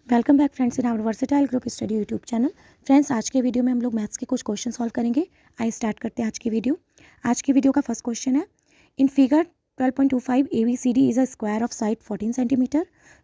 Welcome back friends in our versatile group study YouTube channel. Friends, आज के video में हम लोग मैथ्स के कुछ क्वेश्चन सॉल्व करेंगे। आइए स्टार्ट करते हैं आज की वीडियो का फर्स्ट क्वेश्चन है, in figure 12.25 ABCD is a square of side 14 centimeter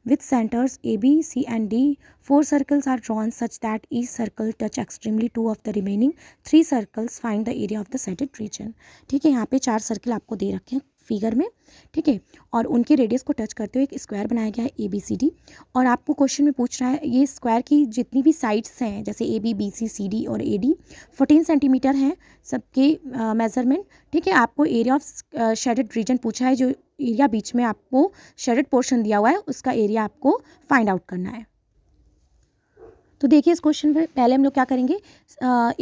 with centers A, B, C and D. 4 circles are drawn such that each circle touch extremely 2 of the remaining 3 circles. Find the area of the said region। ठीक है, यहाँ पे 4 circle आपको दे रखे हैं figure में, ठीक है, और उनके रेडियस को टच करते हुए एक स्क्वायर बनाया गया है ABCD। और आपको क्वेश्चन में पूछ रहा है ये स्क्वायर की जितनी भी साइड्स हैं जैसे AB, BC, CD और AD 14 सेंटीमीटर हैं सबके मेजरमेंट। ठीक है, आपको एरिया ऑफ शेडेड रीजन पूछा है, जो एरिया बीच में आपको शेडेड पोर्शन दिया हुआ है उसका एरिया आपको फाइंड आउट करना है। तो देखिए, इस क्वेश्चन में पहले हम लोग क्या करेंगे,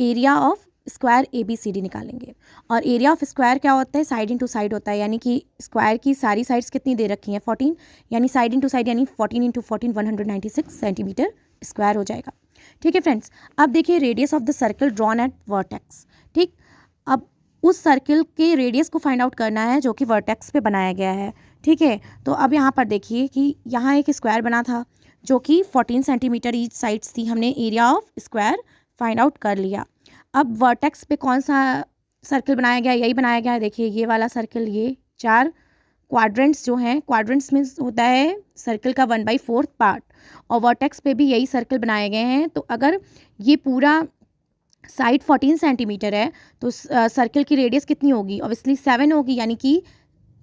एरिया ऑफ स्क्वायर ABCD निकालेंगे। और एरिया ऑफ स्क्वायर क्या होता है, साइड इनटू साइड होता है, यानी कि स्क्वायर की सारी साइड्स कितनी दे रखी हैं 14, यानी साइड इनटू साइड यानी 14 इंटू 14 196 सेंटीमीटर स्क्वायर हो जाएगा। ठीक है फ्रेंड्स, अब देखिए radius of the circle drawn at vertex. ठीक, अब उस सर्किल के रेडियस को फाइंड आउट करना है जो कि वर्टेक्स पे बनाया गया है। ठीक है, तो अब यहाँ पर देखिए कि यहाँ एक स्क्वायर बना था जो कि 14 सेंटीमीटर ईच साइड्स थी। हमने area of square find out कर लिया। अब वर्टेक्स पे कौन सा सर्कल बनाया गया है, यही बनाया गया है। देखिए ये वाला सर्कल, ये 4 क्वाड्रेंट्स जो हैं, क्वाड्रेंट्स में होता है सर्कल का 1/4 पार्ट, और वर्टेक्स पे भी यही सर्कल बनाए गए हैं। तो अगर ये पूरा साइड 14 सेंटीमीटर है तो सर्कल की रेडियस कितनी होगी, ऑब्वियसली 7 होगी, यानी कि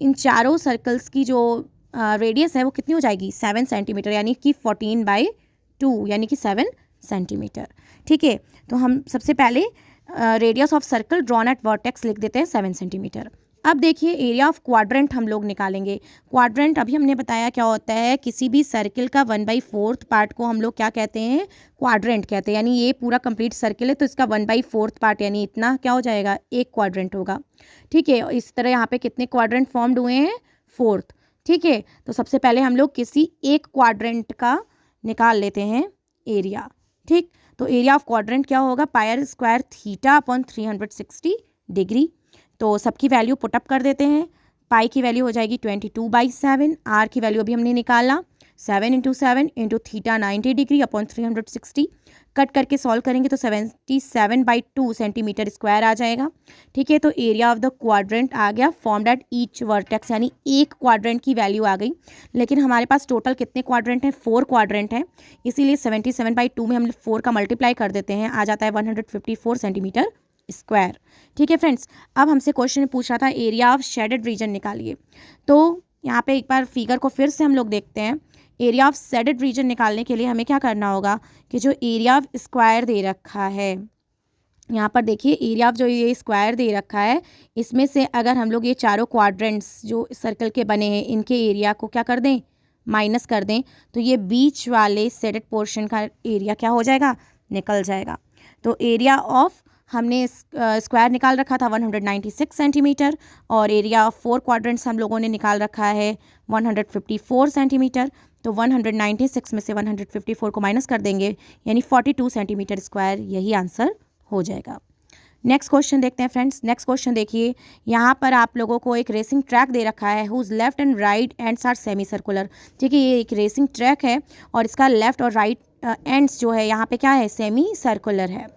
इन चारों सर्कल्स की जो रेडियस है वो कितनी हो जाएगी 7 सेंटीमीटर, यानी कि 14/2 यानी कि 7 सेंटीमीटर। ठीक है, तो हम सबसे पहले radius of circle drawn at vertex लिख देते हैं 7 सेंटीमीटर। अब देखिए एरिया ऑफ क्वाड्रेंट हम लोग निकालेंगे। क्वाड्रेंट अभी हमने बताया क्या होता है, किसी भी सर्किल का 1/4 पार्ट को हम लोग क्या कहते हैं, क्वाड्रेंट कहते हैं। यानी ये पूरा कंप्लीट सर्किल है तो इसका 1/4 पार्ट यानी इतना क्या हो जाएगा, एक क्वाड्रेंट होगा। ठीक है, इस तरह यहाँ पे कितने क्वाड्रेंट फॉर्म्ड हुए हैं, 4th। ठीक है, तो सबसे पहले हम लोग किसी एक क्वाड्रेंट का निकाल लेते हैं एरिया। ठीक, तो एरिया ऑफ क्वाड्रेंट क्या होगा, pier square theta upon 360 degree. तो सबकी वैल्यू पुटअप कर देते हैं। पाई की वैल्यू हो जाएगी 22/7, आर की वैल्यू अभी हमने निकाला 7 into 7 into theta 90 degree upon 360। Cut करके सॉल्व करेंगे तो 77/2 सेंटीमीटर स्क्वायर आ जाएगा। ठीक है, तो एरिया ऑफ द क्वाड्रेंट आ गया फॉर्म्ड एट ईच वर्टेक्स, यानी एक क्वाड्रेंट की वैल्यू आ गई। लेकिन हमारे पास टोटल कितने क्वाड्रेंट हैं, 4 क्वाड्रेंट हैं, इसीलिए 77/2 में हम 4 का मल्टीप्लाई कर देते हैं, आ जाता है 154 सेंटीमीटर स्क्वायर। ठीक है फ्रेंड्स, अब हमसे क्वेश्चन पूछ रहा था एरिया ऑफ शेडेड रीजन निकालिए। तो यहाँ पे एक बार फिगर को फिर से हम लोग देखते हैं। एरिया ऑफ शेडेड रीजन निकालने के लिए हमें क्या करना होगा कि जो एरिया ऑफ स्क्वायर दे रखा है, यहाँ पर देखिए एरिया ऑफ जो ये स्क्वायर दे रखा है, इसमें से अगर हम लोग ये चारों क्वाड्रेंट्स जो सर्कल के बने हैं इनके एरिया को क्या कर दें, माइनस कर दें, तो ये बीच वाले शेडेड पोर्शन का एरिया क्या हो जाएगा, निकल जाएगा। तो एरिया ऑफ हमने स्क्वायर निकाल रखा था 196 सेंटीमीटर, और एरिया ऑफ 4 क्वाड्रेंट्स हम लोगों ने निकाल रखा है 154 सेंटीमीटर। तो 196 में से 154 को माइनस कर देंगे यानी 42 सेंटीमीटर स्क्वायर, यही आंसर हो जाएगा। नेक्स्ट क्वेश्चन देखते हैं फ्रेंड्स। नेक्स्ट क्वेश्चन देखिए, यहाँ पर आप लोगों को एक रेसिंग ट्रैक दे रखा है whose left and right ends are semicircular. ठीक है, ये एक रेसिंग ट्रैक है और इसका लेफ्ट और राइट एंड्स जो है यहाँ पे क्या है, सेमी सर्कुलर है।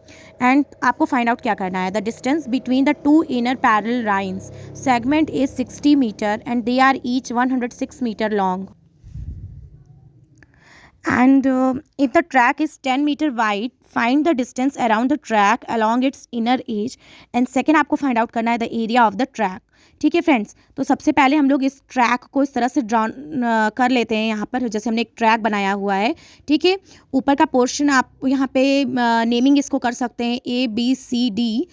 एंड आपको फाइंड आउट क्या करना है, the distance between the 2 inner parallel lines segment is 60 metre and they are each 106 metre long. And if the track is 10 meter wide, find the distance around the track along its inner edge. And second आपको find out करना है the area of the track। ठीक है friends, तो सबसे पहले हम लोग इस ट्रैक को इस तरह से ड्रॉ कर लेते हैं। यहाँ पर जैसे हमने एक ट्रैक बनाया हुआ है, ठीक है, ऊपर का पोर्शन आप यहाँ पे नेमिंग इसको कर सकते हैं ABCDEF।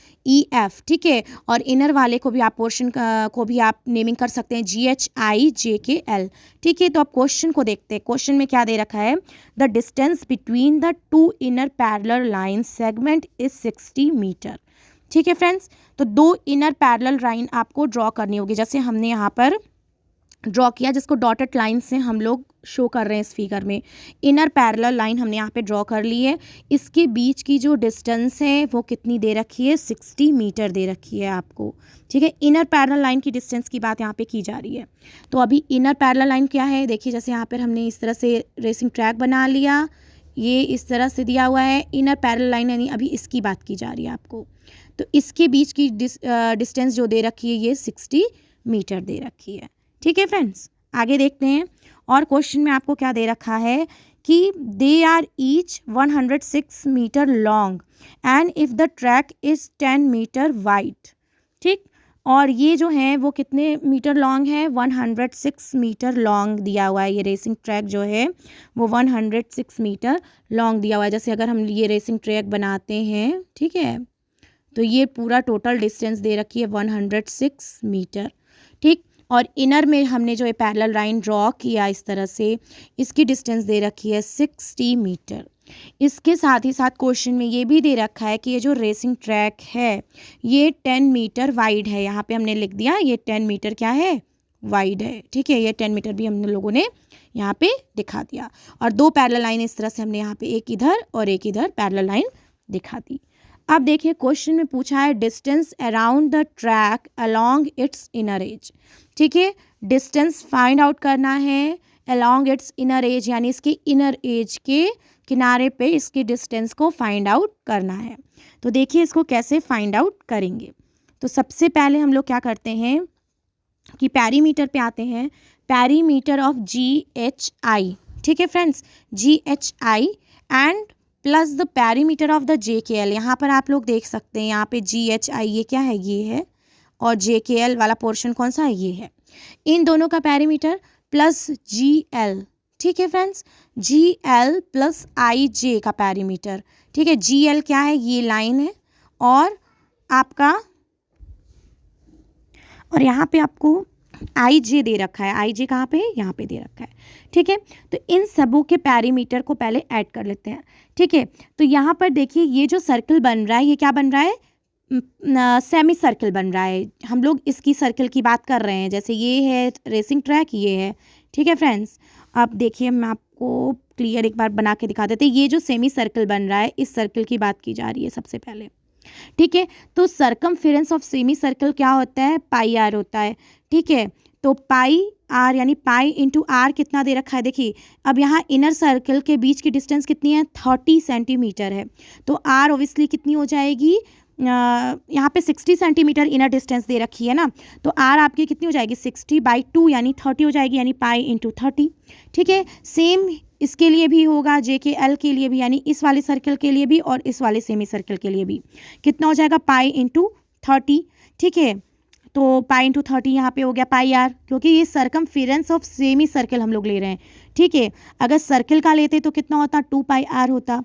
ठीक है, और इनर वाले को भी आप पोर्शन को भी आप नेमिंग कर सकते हैं GHIJKL। ठीक है, तो अब क्वेश्चन को देखते हैं। क्वेश्चन में क्या दे रखा है, the distance between the 2 inner parallel line segment is 60 metre. ठीक है फ्रेंड्स, तो 2 इनर पैरेलल लाइन आपको ड्रॉ करनी होगी, जैसे हमने यहाँ पर ड्रॉ किया, जिसको डॉटेड लाइन से हम लोग शो कर रहे हैं इस फिगर में। इनर पैरेलल लाइन हमने यहाँ पे ड्रॉ कर ली है। इसके बीच की जो डिस्टेंस है वो कितनी दे रखी है, 60 मीटर दे रखी है आपको। ठीक है, इनर पैरेलल लाइन की डिस्टेंस की बात यहाँ पे की जा रही है। तो अभी इनर पैरेलल लाइन क्या है, देखिए जैसे यहाँ पर हमने इस तरह से रेसिंग ट्रैक बना लिया, ये इस तरह से दिया हुआ है इनर पैरेलल लाइन, यानी अभी इसकी बात की जा रही है आपको। तो इसके बीच की डिस्टेंस जो दे रखी है ये 60 मीटर दे रखी है। ठीक है फ्रेंड्स, आगे देखते हैं। और क्वेश्चन में आपको क्या दे रखा है कि they are each 106 metre long and if the track is 10 metre wide. ठीक, और ये जो है वो कितने मीटर लॉन्ग है, 106 मीटर लॉन्ग दिया हुआ है। ये रेसिंग ट्रैक जो है वो 106 मीटर लॉन्ग दिया हुआ है। जैसे अगर हम ये रेसिंग ट्रैक बनाते हैं, ठीक है, तो ये पूरा टोटल डिस्टेंस दे रखी है 106 मीटर। ठीक, और इनर में हमने जो है पैरेलल लाइन ड्रॉ किया इस तरह से, इसकी डिस्टेंस दे रखी है 60 मीटर। इसके साथ ही साथ क्वेश्चन में ये भी दे रखा है कि ये जो रेसिंग ट्रैक है ये 10 मीटर वाइड है। यहाँ पे हमने लिख दिया ये 10 मीटर क्या है, वाइड है। ठीक है, ये 10 मीटर भी हम लोगों ने यहाँ पे दिखा दिया। और दो पैरेलल लाइन इस तरह से हमने यहाँ पे एक इधर और एक इधर पैरेलल लाइन दिखा दी। अब देखिए क्वेश्चन में पूछा है distance around the track along it's inner as. ठीक है, डिस्टेंस फाइंड आउट करना है अलोंग इट्स इनर एज, यानी इसके इनर एज के किनारे पे इसकी डिस्टेंस को फाइंड आउट करना है। तो देखिए इसको कैसे फाइंड आउट करेंगे। तो सबसे पहले हम लोग क्या करते हैं कि पैरीमीटर पे आते हैं, पैरीमीटर ऑफ GHI। ठीक है friends, GHI and plus the perimeter of the JKL। यहाँ पर आप लोग देख सकते हैं, यहाँ पे GHI ये क्या है, ये है, और JKL वाला पोर्शन कौन सा है, ये है। इन दोनों का पैरीमीटर प्लस GL। ठीक है फ्रेंड्स, GL प्लस IJ का पैरीमीटर। ठीक है, GL क्या है, ये लाइन है, और आपका, और यहाँ पे आपको IJ दे रखा है। IJ कहाँ पे, यहाँ पे दे रखा है। ठीक है, तो इन सबों के पैरीमीटर को पहले ऐड कर लेते हैं। ठीक है, तो यहाँ पर देखिए ये जो सर्कल बन रहा है ये क्या बन रहा है, सेमी सर्कल बन रहा है। हम लोग इसकी सर्कल की बात कर रहे हैं, जैसे ये है रेसिंग ट्रैक, ये है। ठीक है फ्रेंड्स, अब देखिए मैं आपको क्लियर एक बार बना के दिखा देते हैं। ये जो सेमी सर्कल बन रहा है इस सर्कल की बात की जा रही है सबसे पहले। ठीक है, तो सरकमफेरेंस ऑफ सेमी सर्कल क्या होता है, पाई आर होता है। ठीक है, तो पाई आर यानी पाई इंटू आर कितना दे रखा है, देखिए अब यहाँ इनर सर्कल के बीच की डिस्टेंस कितनी है, 30 सेंटीमीटर है। तो आर ओबियसली कितनी हो जाएगी, यहाँ पे 60 सेंटीमीटर इनर डिस्टेंस दे रखी है ना, तो आर आपकी कितनी हो जाएगी, 60/2 यानी 30 हो जाएगी, यानी पाई इंटू 30। ठीक है, सेम इसके लिए भी होगा, JKL के लिए भी, यानी इस वाले सर्कल के लिए भी और इस वाले सेमी सर्कल के लिए भी कितना हो जाएगा, पाई इंटू 30। ठीक है, तो पाई इंटू 30 यहाँ पे हो गया पाई आर, क्योंकि ये सरकमफेरेंस ऑफ सेमी सर्कल हम लोग ले रहे हैं। ठीक है, अगर सर्कल का लेते तो कितना होता, 2 पाई आर होता,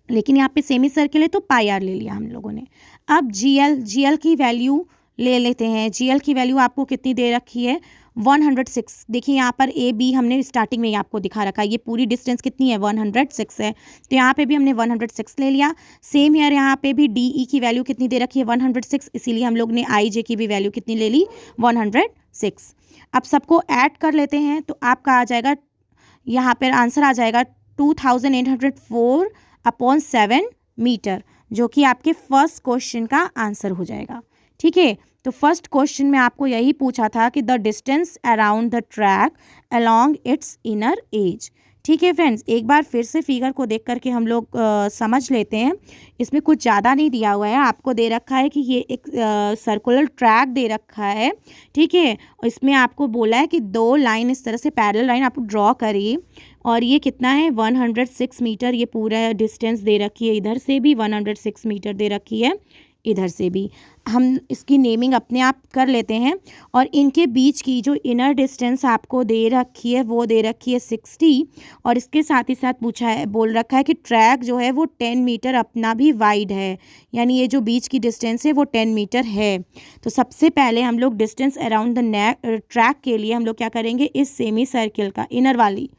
लेकिन यहाँ पे सेमी सर्कल है तो पाई आर ले लिया हम लोगों ने। अब GL की वैल्यू ले लेते हैं। GL की वैल्यू आपको कितनी दे रखी है, 106। देखिए यहाँ पर AB हमने स्टार्टिंग में ही आपको दिखा रखा है, ये पूरी डिस्टेंस कितनी है, 106 है, तो यहाँ पे भी हमने 106 ले लिया। सेम ईयर यहाँ पे भी DE की वैल्यू कितनी दे रखी है, 106, इसीलिए हम लोग ने IJ की भी वैल्यू कितनी ले ली, 106। अब सबको ऐड कर लेते हैं तो आपका आ जाएगा, यहाँ पर आंसर आ जाएगा 2804/7 मीटर, जो कि आपके फर्स्ट क्वेश्चन का आंसर हो जाएगा। ठीक है, तो फर्स्ट क्वेश्चन में आपको यही पूछा था कि the distance around the track along it's inner as. ठीक है फ्रेंड्स, एक बार फिर से फिगर को देख करके हम लोग समझ लेते हैं। इसमें कुछ ज़्यादा नहीं दिया हुआ है, आपको दे रखा है कि ये एक सर्कुलर ट्रैक दे रखा है। ठीक है, और इसमें आपको बोला है कि दो लाइन इस तरह से पैरेलल लाइन आप ड्रॉ करिए, और ये कितना है, 106 मीटर ये पूरा डिस्टेंस दे रखी है। इधर से भी 106 मीटर दे रखी है, इधर से भी। हम इसकी नेमिंग अपने आप कर लेते हैं। और इनके बीच की जो इनर डिस्टेंस आपको दे रखी है वो दे रखी है 60, और इसके साथ ही साथ पूछा है, बोल रखा है कि ट्रैक जो है वो 10 मीटर अपना भी वाइड है, यानी ये जो बीच की डिस्टेंस है वो 10 मीटर है। तो सबसे पहले हम लोग डिस्टेंस अराउंड द ट्रैक के लिए हम लोग क्या करेंगे, इस सेमी सर्कल का इनर वाली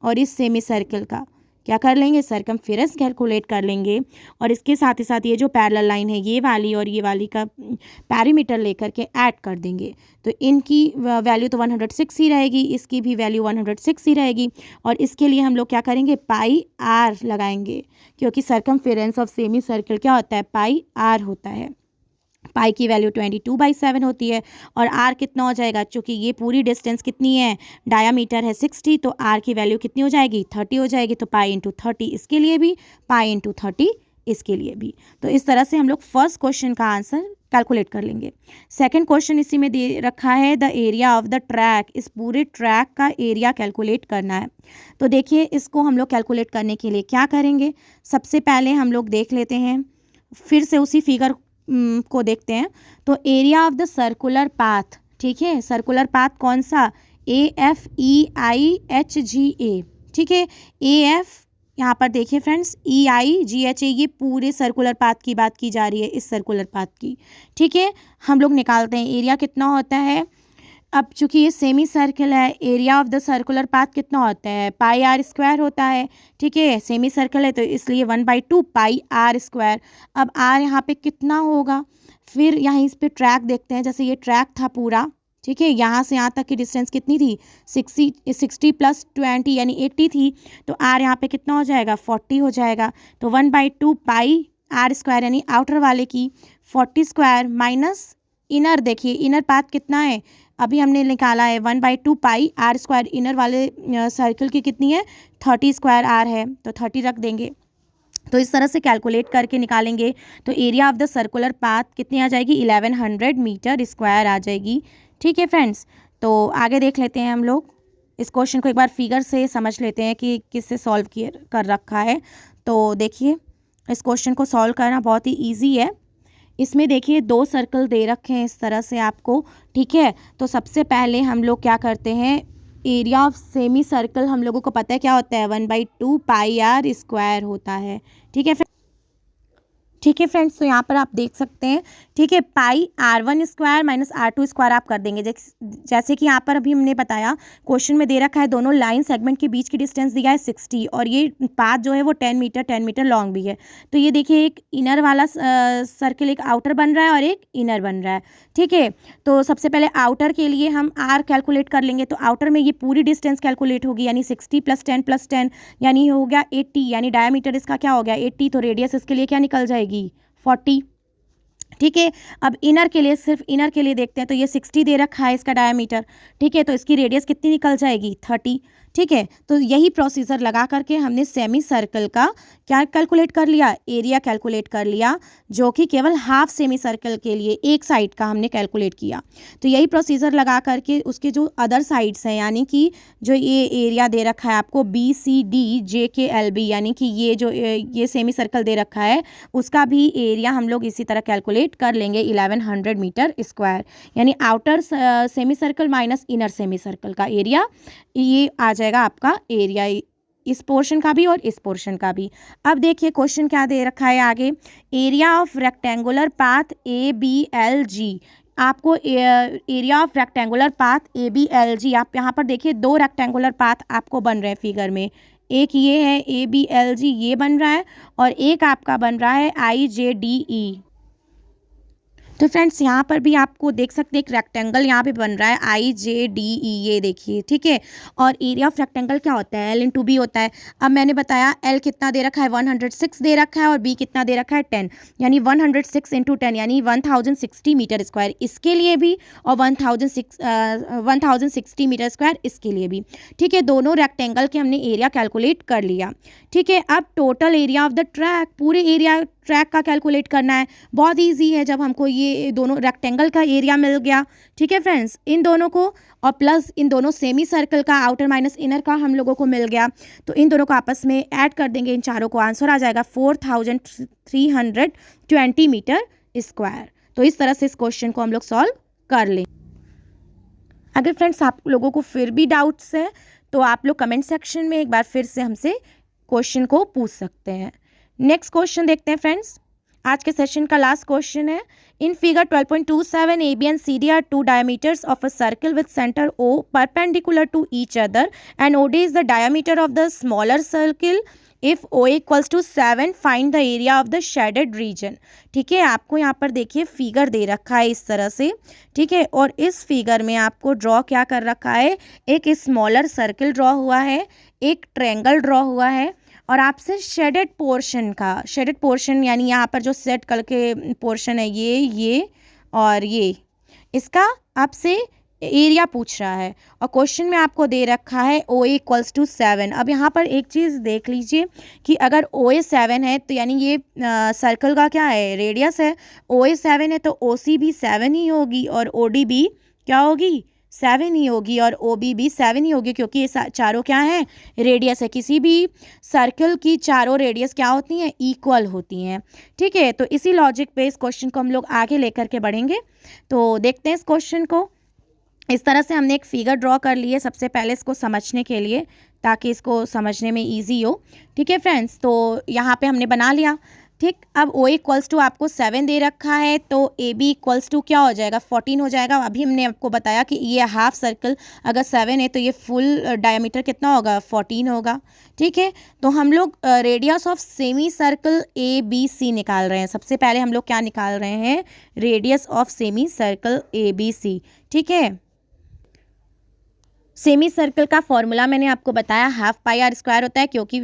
और इस सेमी सर्कल का क्या कर लेंगे, सरकमफेरेंस कैलकुलेट कर लेंगे। और इसके साथ ही साथ ये जो पैरेलल लाइन है ये वाली और ये वाली का पैरीमीटर लेकर के ऐड कर देंगे, तो इनकी वैल्यू तो 106 ही रहेगी, इसकी भी वैल्यू 106 ही रहेगी। और इसके लिए हम लोग क्या करेंगे, पाई आर लगाएंगे, क्योंकि सरकमफेरेंस ऑफ सेमी सर्कल क्या होता है, पाई आर होता है। पाई की वैल्यू 22/7 होती है। और आर कितना हो जाएगा, चूँकि ये पूरी डिस्टेंस कितनी है, डायामीटर है 60, तो आर की वैल्यू कितनी हो जाएगी, 30 हो जाएगी। तो पाई इंटू 30 इसके लिए भी, पाई इंटू 30 इसके लिए भी। तो इस तरह से हम लोग फर्स्ट क्वेश्चन का आंसर कैलकुलेट कर लेंगे। सेकंड क्वेश्चन इसी में दे रखा है, the area of the track, इस पूरे ट्रैक का एरिया कैलकुलेट करना है। तो देखिए इसको हम लोग कैलकुलेट करने के लिए क्या करेंगे, सबसे पहले हम लोग देख लेते हैं, फिर से उसी फिगर को देखते हैं। तो area of the circular path, ठीक है, सर्कुलर पाथ कौन सा, AFEIHGA, ठीक है, AF यहाँ पर देखिए फ्रेंड्स, EIGHA, ये पूरे सर्कुलर पाथ की बात की जा रही है, इस सर्कुलर पाथ की, ठीक है। हम लोग निकालते हैं एरिया कितना होता है। अब चूंकि ये सेमी सर्कल है, area of the circular path कितना होता है, पाई आर स्क्वायर होता है, ठीक है, सेमी सर्कल है तो इसलिए 1/2 पाई आर स्क्वायर। अब आर यहाँ पे कितना होगा, फिर यहाँ इस पे ट्रैक देखते हैं, जैसे ये ट्रैक था पूरा, ठीक है, यहाँ से यहाँ तक की डिस्टेंस कितनी थी, 60 + 20 यानी 80 थी। तो आर यहाँ पे कितना हो जाएगा, 40 हो जाएगा। तो 1/2 पाई आर स्क्वायर यानी आउटर वाले की 40 स्क्वायर माइनस इनर, देखिए इनर पाथ कितना है, अभी हमने निकाला है 1/2 पाई आर स्क्वायर, इनर वाले सर्कल की कितनी है, 30 स्क्वायर आर है, तो 30 रख देंगे। तो इस तरह से कैलकुलेट करके निकालेंगे तो area of the circular path कितनी आ जाएगी, 1100 मीटर स्क्वायर आ जाएगी, ठीक है फ्रेंड्स। तो आगे देख लेते हैं हम लोग, इस क्वेश्चन को एक बार फिगर से समझ लेते हैं कि किससे सॉल्व कर रखा है। तो देखिए इस क्वेश्चन को सॉल्व करना बहुत ही ईजी है। इसमें देखिए 2 सर्कल दे रखे हैं इस तरह से आपको, ठीक है। तो सबसे पहले हम लोग क्या करते हैं, एरिया ऑफ सेमी सर्कल हम लोगों को पता है क्या होता है, 1/2 पाई आर स्क्वायर होता है, ठीक है ठीक है फ्रेंड्स। तो यहाँ पर आप देख सकते हैं, ठीक है, पाई R1 square minus R2 square आप कर देंगे। जैसे कि यहाँ पर अभी हमने बताया क्वेश्चन में दे रखा है, दोनों लाइन सेगमेंट के बीच की डिस्टेंस दिया है 60 और ये पाथ जो है वो 10 मीटर लॉन्ग भी है। तो ये देखिए एक इनर वाला सर्किल, एक आउटर बन रहा है और एक इनर बन रहा है, ठीक है। तो सबसे पहले आउटर के लिए हम R कैलकुलेट कर लेंगे। तो आउटर में ये पूरी डिस्टेंस कैलकुलेट होगी, यानी 60 + 10 + 10 यानी हो गया 80, यानी डायमीटर इसका क्या हो गया 80, तो रेडियस इसके लिए क्या निकल जाएगी 40, ठीक है। अब इनर के लिए, सिर्फ इनर के लिए देखते हैं, तो ये 60 दे रखा है इसका डायमीटर, ठीक है, तो इसकी रेडियस कितनी निकल जाएगी 30, ठीक है। तो यही प्रोसीजर लगा करके हमने सेमी सर्कल का क्या कैलकुलेट कर लिया, एरिया कैलकुलेट कर लिया, जो कि केवल हाफ सेमी सर्कल के लिए एक साइड का हमने कैलकुलेट किया। तो यही प्रोसीजर लगा करके उसके जो अदर साइड्स हैं, यानी कि जो ये एरिया दे रखा है आपको BCDJKLB, यानी कि ये जो ये सेमी सर्कल दे रखा है उसका भी एरिया हम लोग इसी तरह कैलकुलेट कर लेंगे, 1100 मीटर स्क्वायर, यानी outer semi circle minus inner semi circle का एरिया, ये आ जाएगा आपका एरिया, इस पोर्शन का भी और इस पोर्शन का भी। अब देखिए क्वेश्चन क्या दे रखा है आगे, area of rectangular path ABLG, आपको area of rectangular path ABLG, आप यहाँ पर देखिए 2 रेक्टेंगुलर पाथ आपको बन रहे हैं फिगर में, एक ये है ABLG ये बन रहा है और एक आपका बन रहा है IJDE। तो फ्रेंड्स यहाँ पर भी आपको देख सकते हैं एक रेक्टेंगल यहाँ पे बन रहा है IJDE, ये देखिए, ठीक है। और एरिया ऑफ रेक्टेंगल क्या होता है, L × B होता है। अब मैंने बताया L कितना दे रखा है 106 दे रखा है और B कितना दे रखा है 10, यानी 106 × 10 यानी 1060 मीटर स्क्वायर इसके लिए भी और 1060 मीटर स्क्वायर इसके लिए भी, ठीक है। दोनों रेक्टेंगल के हमने एरिया कैलकुलेट कर लिया, ठीक है। अब total area of the track, पूरे एरिया ट्रैक का कैलकुलेट करना है, बहुत इजी है। जब हमको ये दोनों रेक्टेंगल का एरिया मिल गया, ठीक है फ्रेंड्स, इन दोनों को और प्लस इन दोनों सेमी सर्कल का आउटर माइनस इनर का हम लोगों को मिल गया, तो इन दोनों को आपस में ऐड कर देंगे, इन चारों को, आंसर आ जाएगा 4320 मीटर स्क्वायर। तो इस तरह से इस क्वेश्चन को हम लोग सॉल्व कर लें। अगर फ्रेंड्स आप लोगों को फिर भी डाउट्स है तो आप लोग कमेंट सेक्शन में एक बार फिर से हमसे क्वेश्चन को पूछ सकते हैं। नेक्स्ट क्वेश्चन देखते हैं फ्रेंड्स, आज के सेशन का लास्ट क्वेश्चन है। In figure 12.27 AB and CD are 2 diameters of a circle with center O perpendicular to each other and OD is the diameter of the smaller circle. If OA equals to 7 find the area of the shaded region। ठीक है, आपको यहाँ पर देखिए figure दे रखा है इस तरह से, ठीक है, और इस फिगर में आपको ड्रॉ क्या कर रखा है, एक स्मॉलर सर्कल ड्रॉ हुआ है, एक ट्रायंगल ड्रॉ हुआ है और आपसे शेडेड पोर्शन यानी यहाँ पर जो सेट कलर के पोर्शन है ये और ये, इसका आपसे एरिया पूछ रहा है और क्वेश्चन में आपको दे रखा है OA = 7। अब यहाँ पर एक चीज़ देख लीजिए कि अगर OA 7 है तो यानी ये सर्कल का क्या है, रेडियस है। OA 7 है तो OC भी 7 ही होगी और OD भी क्या होगी, 7 ही होगी और OB भी 7 ही होगी, क्योंकि ये चारों क्या हैं, रेडियस है। किसी भी सर्कल की चारों रेडियस क्या होती हैं, इक्वल होती हैं। ठीक है, तो इसी लॉजिक पे इस क्वेश्चन को हम लोग आगे लेकर के बढ़ेंगे। तो देखते हैं इस क्वेश्चन को। इस तरह से हमने एक फिगर ड्रॉ कर ली है सबसे पहले इसको समझने के लिए, ताकि इसको समझने में ईजी हो। ठीक है फ्रेंड्स, तो यहाँ पे हमने बना लिया। ठीक, अब OA = आपको 7 दे रखा है तो AB = क्या हो जाएगा, 14 हो जाएगा। अभी हमने आपको बताया कि ये हाफ सर्कल अगर 7 है तो ये फुल डायमीटर कितना होगा, 14 होगा। ठीक है, तो हम लोग radius of semi circle ABC निकाल रहे हैं। सबसे पहले हम लोग क्या निकाल रहे हैं, radius of semi circle ABC। ठीक है, सेमी सर्कल का फॉर्मूला मैंने आपको बताया ½ πr² होता है, क्योंकि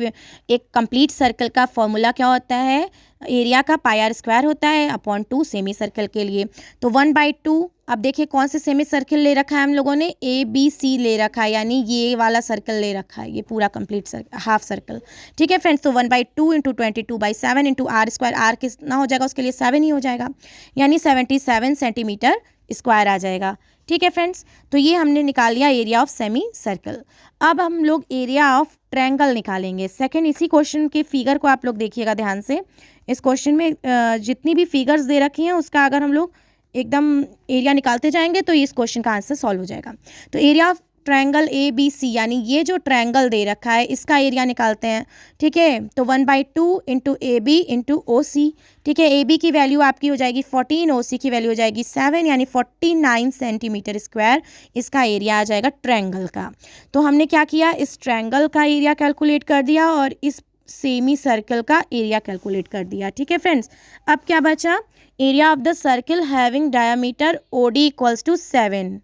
एक कंप्लीट सर्कल का फॉर्मूला क्या होता है, एरिया का πr² होता है अपॉन 2 सेमी सर्कल के लिए। तो 1/2। अब देखिए कौन से सेमी सर्कल ले रखा है हम लोगों ने, ABC ले रखा है, यानी ये वाला सर्कल ले रखा है, ये पूरा कंप्लीट सर्कल, हाफ सर्कल। ठीक है फ्रेंड्स, तो 1/2 × 22/7 × r², r कितना हो जाएगा, उसके लिए 7 ही हो जाएगा, यानी 77 सेंटीमीटर स्क्वायर आ जाएगा। ठीक है फ्रेंड्स, तो ये हमने निकाल लिया एरिया ऑफ सेमी सर्कल। अब हम लोग एरिया ऑफ ट्रायंगल निकालेंगे। सेकंड, इसी क्वेश्चन के फिगर को आप लोग देखिएगा ध्यान से। इस क्वेश्चन में जितनी भी फिगर्स दे रखी हैं उसका अगर हम लोग एकदम एरिया निकालते जाएंगे तो इस क्वेश्चन का आंसर सॉल्व हो जाएगा। तो एरिया ऑफ ट्रायंगल ABC, यानी ये जो ट्रायंगल दे रखा है इसका एरिया निकालते हैं। ठीक है, तो 1/2 × AB × OC। ठीक है, AB की वैल्यू आपकी हो जाएगी 14, OC की वैल्यू हो जाएगी 7, यानी 49 सेंटीमीटर स्क्वायर इसका एरिया आ जाएगा ट्रायंगल का। तो हमने क्या किया, इस ट्रायंगल का एरिया कैलकुलेट कर दिया और इस सेमी सर्कल का एरिया कैलकुलेट कर दिया। ठीक है फ्रेंड्स, अब क्या बचा, area of the circle having diameter OD = 7,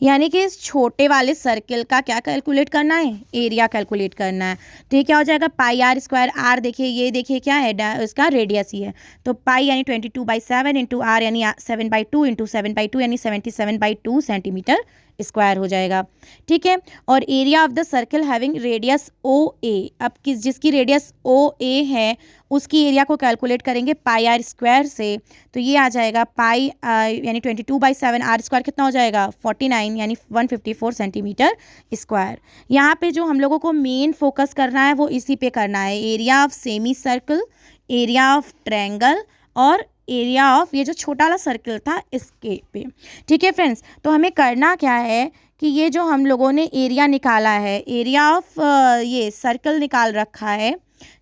यानी कि इस छोटे वाले सर्कल का क्या कैलकुलेट करना है, एरिया कैलकुलेट करना है। तो ये क्या हो जाएगा, πr²। r देखिए, ये देखिए क्या है, इसका रेडियस ही है, तो पाई यानी 22/7 × r यानी 7/2 × 7/2 यानी 77/2 सेंटीमीटर स्क्वायर हो जाएगा। ठीक है, और area of the circle having radius OA, अब जिसकी रेडियस OA है उसकी एरिया को कैलकुलेट करेंगे πr² से, तो ये आ जाएगा पाई यानी 22/7, r² कितना हो जाएगा, 49, यानी 154 सेंटीमीटर स्क्वायर। यहाँ पे जो हम लोगों को मेन फोकस करना है वो इसी पे करना है, area of semi circle, area of triangle और एरिया ऑफ ये जो छोटा वाला सर्कल था इसके पे। ठीक है फ्रेंड्स, तो हमें करना क्या है कि ये जो हम लोगों ने एरिया निकाला है, एरिया ऑफ ये सर्कल निकाल रखा है।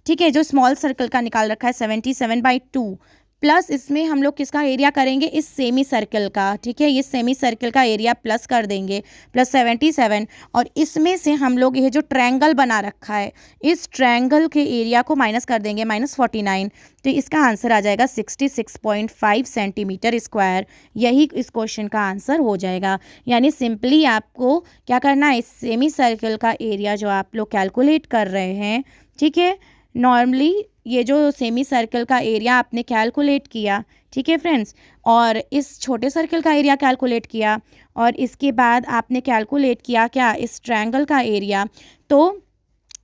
ठीक है, जो स्मॉल सर्कल का निकाल रखा है 77/2, प्लस इसमें हम लोग किसका एरिया करेंगे, इस सेमी सर्कल का। ठीक है, ये सेमी सर्कल का एरिया प्लस कर देंगे, प्लस 77, और इसमें से हम लोग ये जो ट्रायंगल बना रखा है इस ट्रायंगल के एरिया को माइनस कर देंगे, -49, तो इसका आंसर आ जाएगा 66.5 सेंटीमीटर स्क्वायर। यही इस क्वेश्चन का आंसर हो जाएगा। यानी सिंपली आपको क्या करना है, इस सेमी सर्कल का एरिया जो आप लोग कैलकुलेट कर रहे हैं, ठीक है, नॉर्मली ये जो सेमी सर्कल का एरिया आपने कैलकुलेट किया, ठीक है फ्रेंड्स, और इस छोटे सर्कल का एरिया कैलकुलेट किया, और इसके बाद आपने कैलकुलेट किया क्या, इस ट्रायंगल का एरिया। तो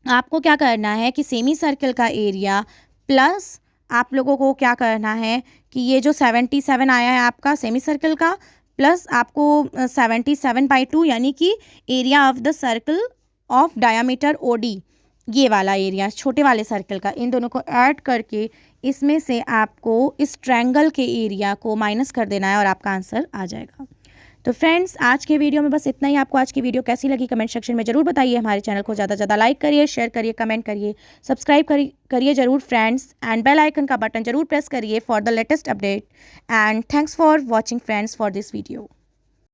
आपको क्या करना है कि सेमी सर्कल का एरिया प्लस आप लोगों को क्या करना है कि ये जो 77 आया है आपका सेमी सर्कल का, प्लस आपको 77/2 यानी कि area of the circle of diameter OD, ये वाला एरिया छोटे वाले सर्कल का, इन दोनों को ऐड करके इसमें से आपको इस ट्रायंगल के एरिया को माइनस कर देना है और आपका आंसर आ जाएगा। तो फ्रेंड्स, आज के वीडियो में बस इतना ही। आपको आज की वीडियो कैसी लगी कमेंट सेक्शन में ज़रूर बताइए। हमारे चैनल को ज़्यादा से ज़्यादा लाइक करिए, शेयर करिए, कमेंट करिए, सब्सक्राइब करिए ज़रूर फ्रेंड्स, एंड बेल आइकन का बटन ज़रूर प्रेस करिए for the latest update. And thanks for watching friends for this video.